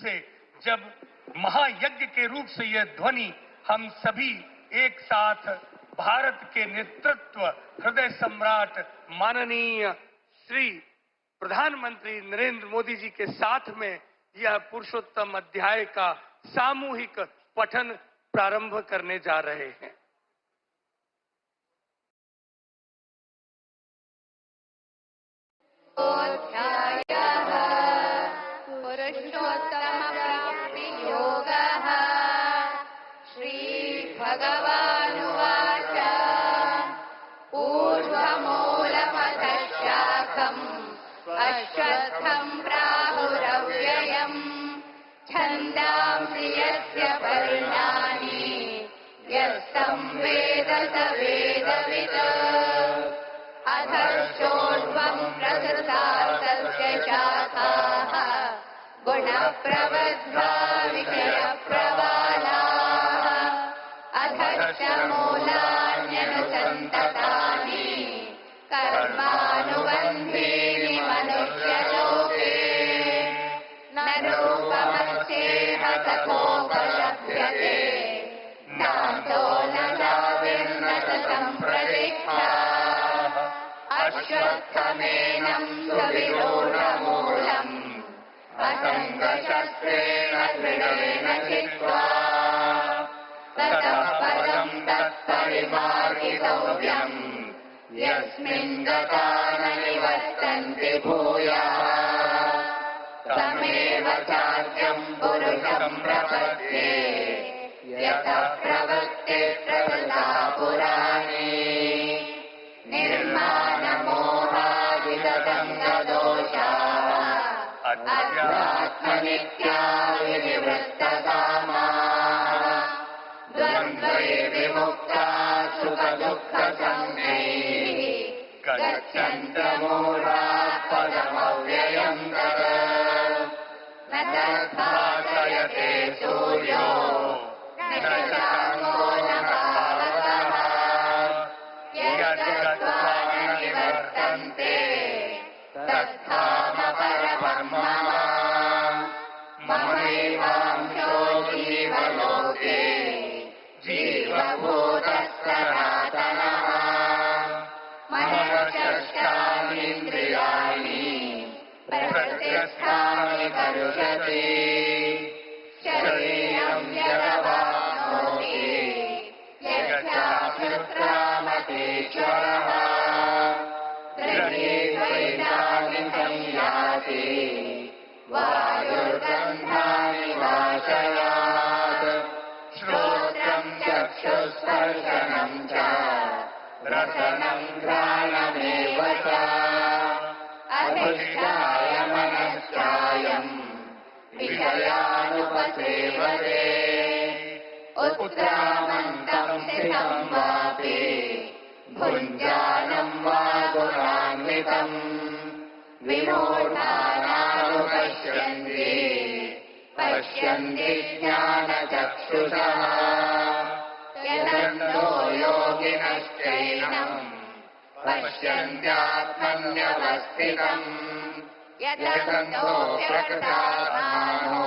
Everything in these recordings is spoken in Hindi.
से जब महायज्ञ के रूप से यह ध्वनि हम सभी एक साथ भारत के नेतृत्व हृदय सम्राट माननीय श्री प्रधानमंत्री नरेंद्र मोदी जी के साथ में यह पुरुषोत्तम अध्याय का सामूहिक पठन प्रारंभ करने जा रहे हैं। पुरुषोत्तम प्राप्ति योगः श्री भगवानुवाच ऊर्ध्वमूलमधःशाखम् अश्वत्थं प्राहुरव्ययम् छन्दांसि यस्य पर्णानि यस्तं वेद स वेदवित् अधश्चोर्ध्वं प्रसृतास्तस्य शाखाः गुणप्रवद्धा विषयप्रवालाः अधश्च मूलान्यनुसन्ततानि कर्मानुबन्धीनि मनुष्यलोके न रूपमस्येह तथोपलभ्यते नान्तो न चाविर्न च सम्प्रतिष्ठा अश्वत्थमेनं सुविरूढमूलम् असङ्गशस्त्रेण दृढेन चित्वा ततः पदं तत्परिमार्गितव्यम् यस्मिन् गता न निवर्तन्ति भूयः तमेव चाद्यं पुरुषं प्रपद्ये यतः प्रवृत्तिः प्रवृत्ता पुराणी निर्माणमोहादिगतङ्गदोषाः अध्यात्मनित्या विनिवृत्तकामाः द्वन्द्वैः विमुक्ता सुखदुःखसंज्ञैः गच्छन्तमूढाः पदमव्ययम् तत् न तद्भासयते सूर्यो न चान्द्रो न पावकः यद्गत्वा न निवर्तन्ते तद्धाम परमं मम ममैवांशो जीवलोके जीवभूतः सनातनः मनश्चेष्टानीन्द्रियाणि प्रकृतिस्थानि करुषति शरीरं यदवाप्नोति यच्चाप्युत्क्रामतीश्वरः गृहीत्वैतानि संयाति वायुर्गन्धानि वाशयात् श्रोत्रं चक्षुस्पर्शनं च रसनं घ्राणमेव च अधिष्ठाय मनश्चायं विषयानुपसेवते उत्क्रामन्तं स्थितं वापि भुञ्जानं वा गुणान्वितम् विमूढानानुपश्यन्ति पश्यन्ति ज्ञानचक्षुषः यदन्तो योगिनश्चैनम् पश्यन्त्यात्मन्यवस्थितम् यदन्तोऽप्यकृतात्मानो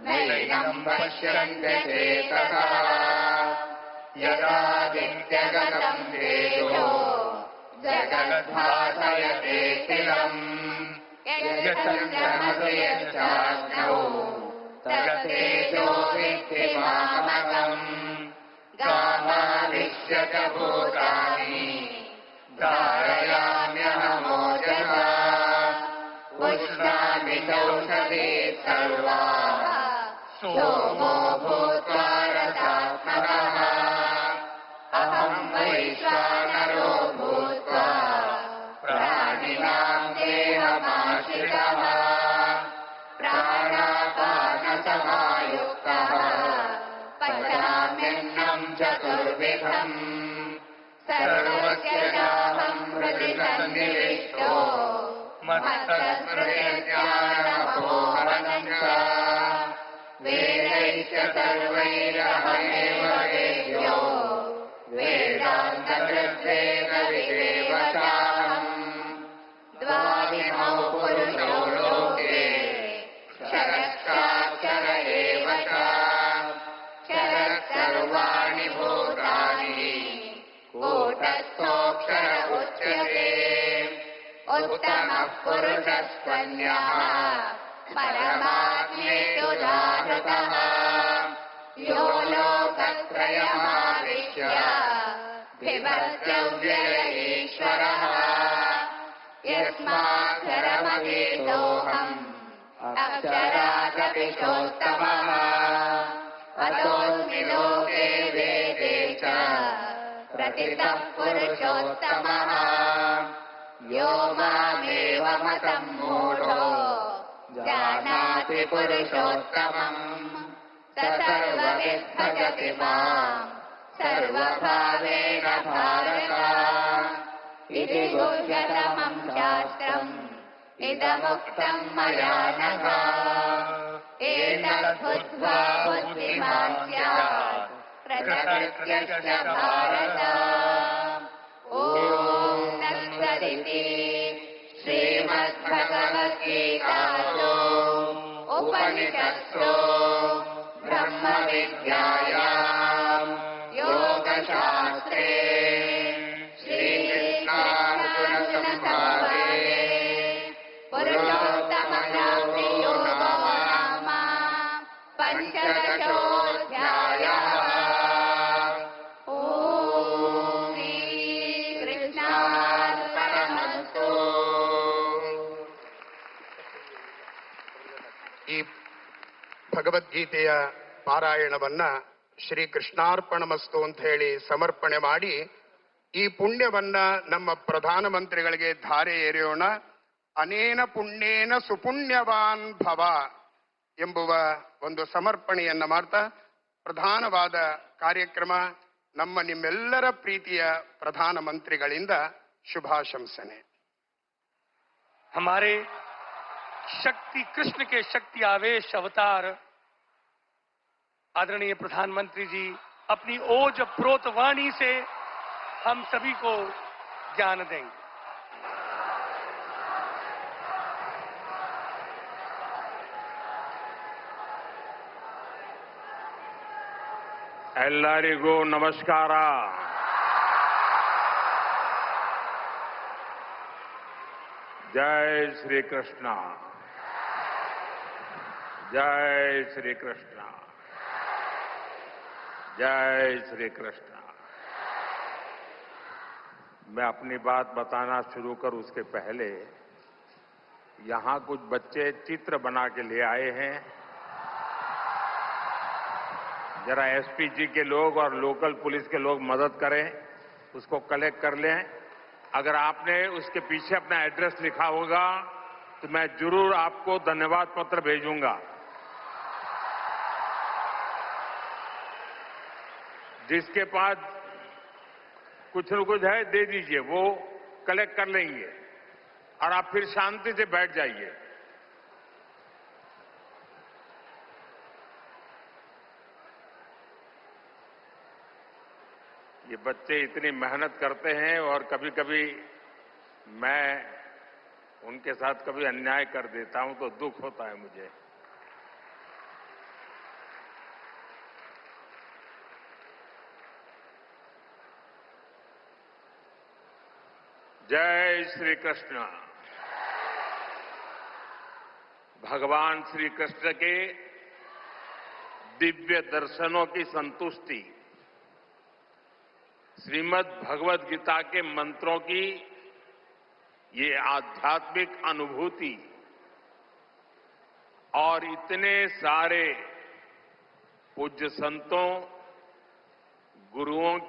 नैनं पश्यन्त्यचेतसः यदादित्यगतं तेजो जगद्भासयतेऽखिलम् यच्चन्द्रमसि यच्चाग्नौ तत्तेजो विद्धि मामकम् गामाविश्य च भूतानि धारयाम्यहमोजसा उष्णामि चौषधे सर्वाः सोमो भूत्वा रसात्मकः अहं वैश्वानरो भूत्वा प्राणिनां देहमाश्रितः प्राणापानसमायुक्तः पचाम्यन्नं चतुर्विधम् सर्वस्य चाहं हृदि सन्निविष्टो मत्तत्प्रत्यज्ञानमपोहनं च वेदैश्च सर्वैरहमेव वेद्यो वेदान्तकृद्वेदविदेव चाहम् द्वाविमौ पुरुषो लोके शरश्चा उत्तमः पुरुषस्त्वन्यः परमात्मेतु जातः यो लोकत्रयमाविश्य बिभर्त्यव्यय ईश्वरः यस्माक्षरमतीतोऽहम् अक्षरादपि चोत्तमः अतोऽस्मि लोके वेदे च प्रतितः पुरुषोत्तमः यो मामेवमसम्मूढो जानाति पुरुषोत्तमम् स सर्वविद् भजति माम् सर्वभावेन भारत इति गुह्यतमम् शास्त्रम् इदमुक्तम् मया नघ एतद्बुद्ध्वा बुद्धिमान् स्यात् कृतकृत्यश्च भारत ॐ तत्सदिति श्रीमद्भगवद्गीतासु उपनिषत्सु ब्रह्मविद्यायाम् योगशास्त्रे श्रीकृष्णार्जुनसंवादे पुरुषोत्तमयोगो नाम पञ्चदशोऽध्यायः। ॐ श्रीकृष्णार्पणमस्तु। ಈ ಭಗವದ್ಗೀತೆಯ ಪಾರಾಯಣವನ್ನ ಶ್ರೀ ಕೃಷ್ಣಾರ್ಪಣಮಸ್ತು ಅಂತ ಹೇಳಿ ಸಮರ್ಪಣೆ ಮಾಡಿ ಈ ಪುಣ್ಯವನ್ನ ನಮ್ಮ ಪ್ರಧಾನಮಂತ್ರಿಗಳಿಗೆ ಧಾರೆ ಎರೆಯೋಣ. ಅನೇನ ಪುಣ್ಯೇನ ಸುಪುಣ್ಯವಾನ್ ಭವ ಎಂಬುವ ಒಂದು ಸಮರ್ಪಣೆಯನ್ನ ಮಾಡ್ತಾ ಪ್ರಧಾನವಾದ ಕಾರ್ಯಕ್ರಮ ನಮ್ಮ ನಿಮ್ಮೆಲ್ಲರ ಪ್ರೀತಿಯ ಪ್ರಧಾನಮಂತ್ರಿಗಳಿಂದ ಶುಭಾಶಂಸನೆ. हमारे शक्ति कृष्ण के शक्ति आवेश अवतार आदरणीय प्रधानमंत्री जी अपनी ओज प्रोत वाणी से हम सभी को ज्ञान देंगे. ಎಲ್ಲರಿಗೂ ನಮಸ್ಕಾರ. ಜೈ ಶ್ರೀ ಕೃಷ್ಣ, जय श्री कृष्ण, जय श्री कृष्ण. मैं अपनी बात बताना शुरू कर उसके पहले यहां कुछ बच्चे चित्र बना के ले आए हैं. जरा एसपीजी के लोग और लोकल पुलिस के लोग मदद करें, उसको कलेक्ट कर लें. अगर आपने उसके पीछे अपना एड्रेस लिखा होगा तो मैं जरूर आपको धन्यवाद पत्र भेजूंगा. जिसके पास कुछ न कुछ है दे दीजिए, वो कलेक्ट कर लेंगे और आप फिर शांति से बैठ जाइए. ये बच्चे इतनी मेहनत करते हैं और कभी कभी मैं उनके साथ कभी अन्याय कर देता हूं तो दुख होता है मुझे. जय श्री कृष्ण. भगवान श्री कृष्ण के दिव्य दर्शनों की संतुष्टि, श्रीमद् भगवद गीता के मंत्रों की ये आध्यात्मिक अनुभूति और इतने सारे पूज्य संतों, गुरुओं की